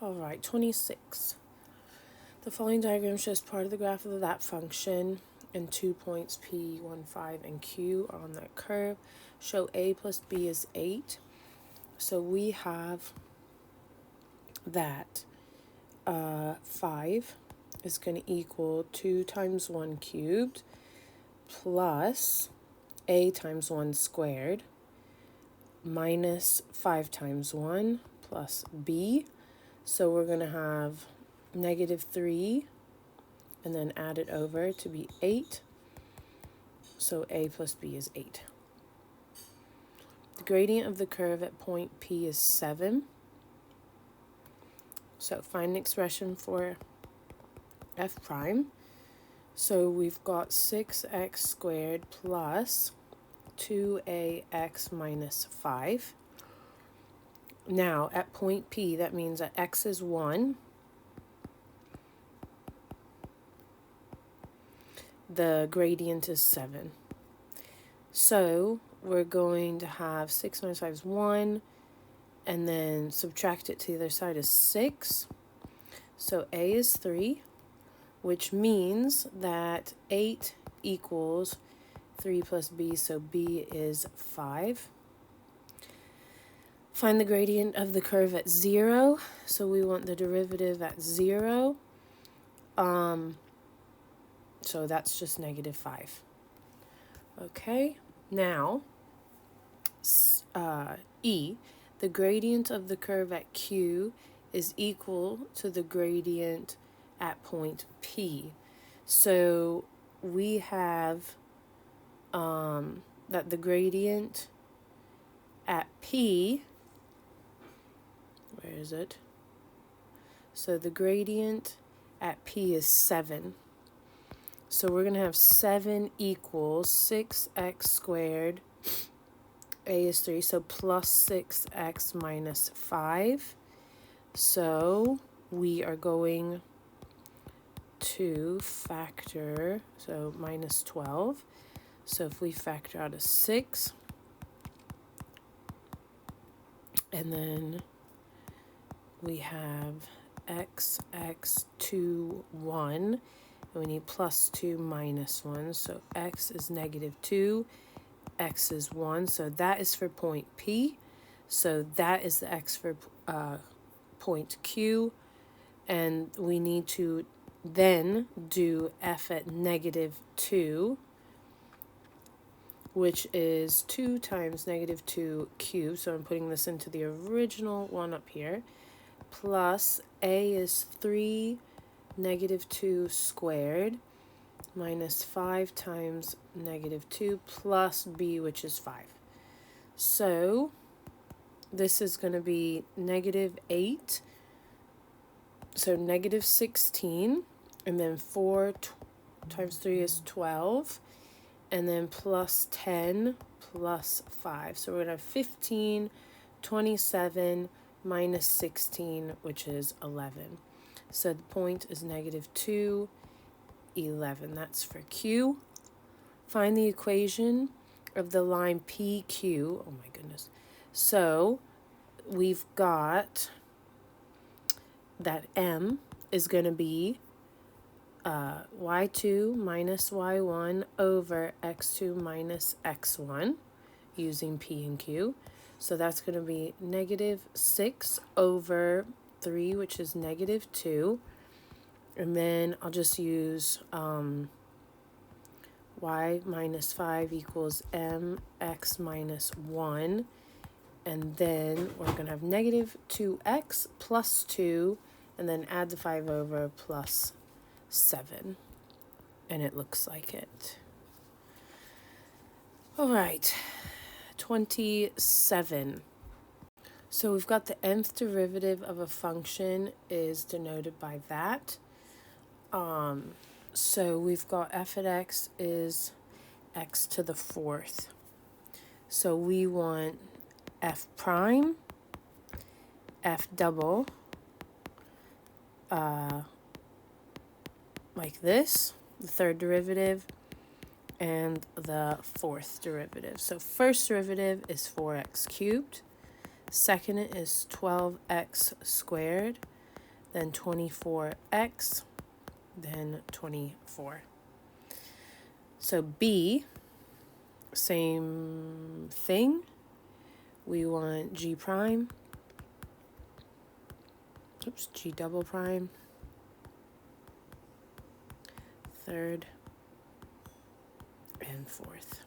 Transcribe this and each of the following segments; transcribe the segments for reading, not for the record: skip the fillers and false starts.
All right, 26. The following diagram shows part of the graph of that function, and 2 points P, 1, 5, and Q are on that curve. Show A plus B is 8. So we have that 5 is going to equal 2 times 1 cubed plus A times 1 squared minus 5 times 1 plus B. So we're going to have -3 and then add it over to be 8. So A plus B is 8. The gradient of the curve at point P is 7. So find an expression for f prime. So we've got 6x squared plus 2ax minus 5. Now at point P, that means that x is 1. The gradient is 7. So we're going to have 6 minus 5 is 1, and then subtract it to the other side is 6. So A is 3, which means that 8 equals 3 plus B, so B is 5. Find the gradient of the curve at 0. So we want the derivative at 0. So that's just -5. Okay, now E, the gradient of the curve at Q is equal to the gradient at point P. So we have that the gradient at P, where is it? So the gradient at P is 7. So we're going to have 7 equals 6x squared. A is 3, so plus 6x minus 5. So we are going to factor, so minus 12. So if we factor out a 6, and then we have x, 2, 1. And we need plus 2 minus 1. So x is -2. X is 1. So that is for point P. So that is the x for point Q. And we need to then do f at -2, which is 2 times -2 cubed. So I'm putting this into the original one up here. Plus A is 3 -2 squared minus 5 times -2 plus B, which is 5. So this is going to be -8. So -16. And then 4 times 3 is 12. And then plus 10 plus 5. So we're going to have 15, 27 minus 16, which is 11. So the point is -2, 11. That's for Q. Find the equation of the line PQ. Oh my goodness. So we've got that M is going to be y2 minus y1 over x2 minus x1 using P and Q. So that's going to be -6 over 3, which is -2. And then I'll just use y minus 5 equals mx minus 1. And then we're going to have -2x plus 2, and then add the 5 over plus 7. And it looks like it. All right, 27. So we've got the nth derivative of a function is denoted by that. So we've got f at x is x to the 4th. So we want f prime, f double, like this, the third derivative, and the fourth derivative. So first derivative is 4x cubed. Second is 12x squared then 24x, then 24. So B, same thing. We want G prime, G double prime, third, and fourth.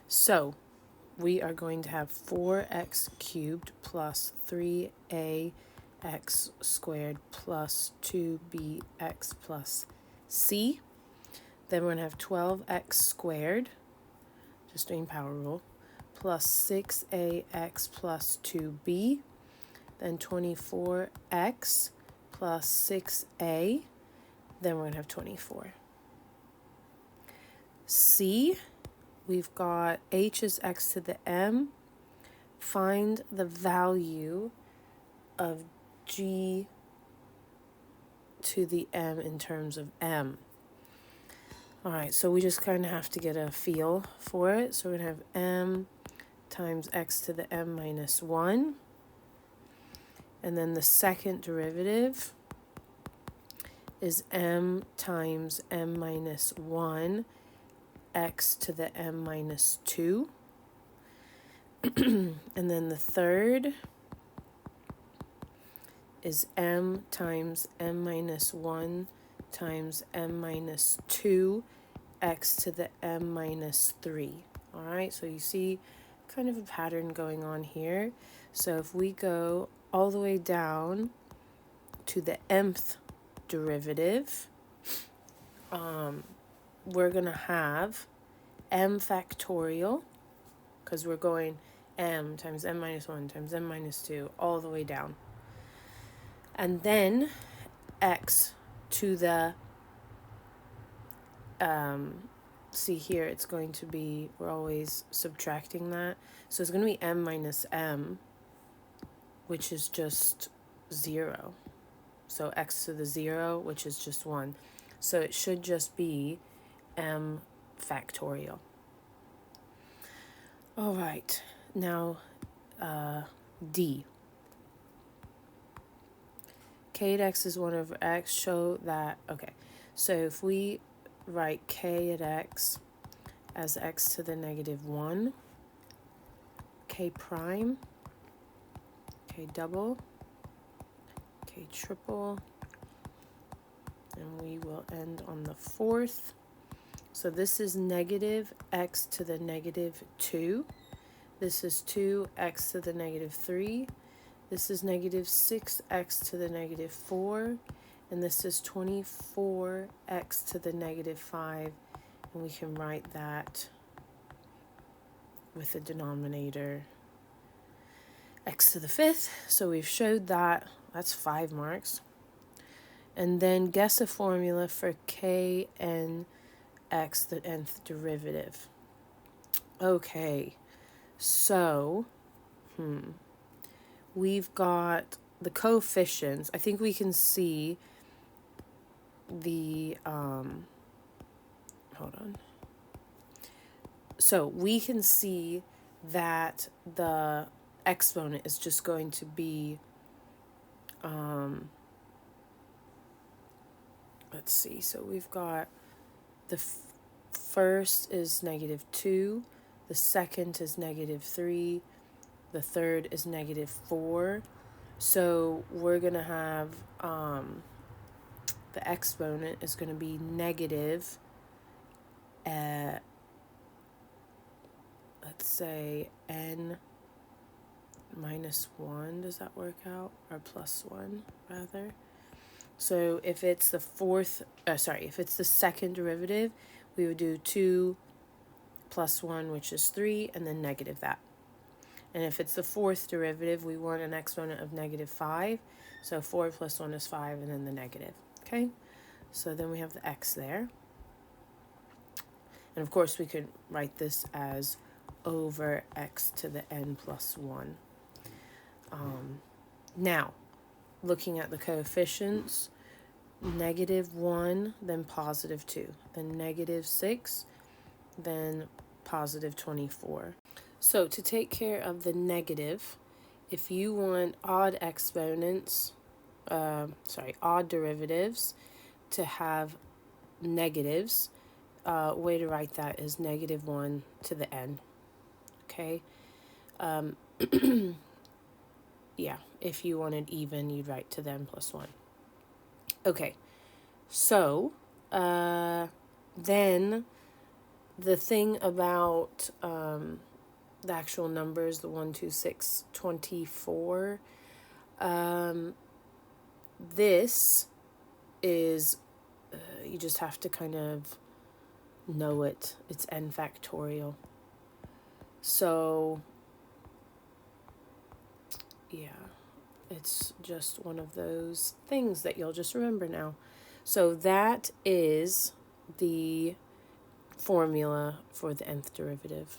So we are going to have 4x cubed plus 3ax squared plus 2bx plus c. Then we're going to have 12x squared, just doing power rule, plus 6ax plus 2b. Then 24x plus 6a. Then we're going to have 24. C, we've got h is x to the m. Find the value of g to the m in terms of m. All right, so we just kind of have to get a feel for it. So we're going to have m times x to the m minus 1. And then the second derivative is m times m minus 1 x to the m minus 2. And then the third is m times m minus 1 times m minus 2 x to the m minus 3. All right, so you see kind of a pattern going on here. So if we go all the way down to the mth derivative, we're going to have m factorial, because we're going m times m minus 1 times m minus 2 all the way down. And then x to the, see here, it's going to be, we're always subtracting that. So it's going to be m minus m, which is just 0. So x to the 0, which is just 1. So it should just be m factorial. All right, now D. K at x is 1 over x. Show that, okay. So if we write k at x as x to the negative 1, k prime, k double, k triple, and we will end on the fourth. So this is negative x to the negative 2. This is 2x to the negative 3. This is negative 6x to the negative 4. And this is 24x to the negative 5. And we can write that with the denominator x to the 5th. So we've showed that. That's 5 marks. And then guess a formula for k and x, the nth derivative. Okay, so we've got the coefficients. I think we can see the hold on. So we can see that the exponent is just going to be let's see. So we've got the first is negative 2, the second is negative 3, the third is negative 4. So we're going to have the exponent is going to be negative at, let's say, n minus 1. Does that work out? Or plus 1, rather. So if it's the if it's the second derivative, we would do 2 plus 1, which is 3, and then negative that. And if it's the fourth derivative, we want an exponent of negative 5. So 4 plus 1 is 5, and then the negative. Okay? So then we have the x there. And of course, we could write this as over x to the n plus 1. Now, looking at the coefficients, negative 1, then positive 2, then negative 6, then positive 24. So to take care of the negative if you want odd odd derivatives to have negatives, way to write that is -1 to the n. Okay. Yeah, if you wanted even, you'd write to the n plus 1. Okay, so then the thing about the actual numbers, the 1, 2, 6, 24, this is, you just have to kind of know it. It's n factorial. So, yeah, it's just one of those things that you'll just remember now. So that is the formula for the nth derivative.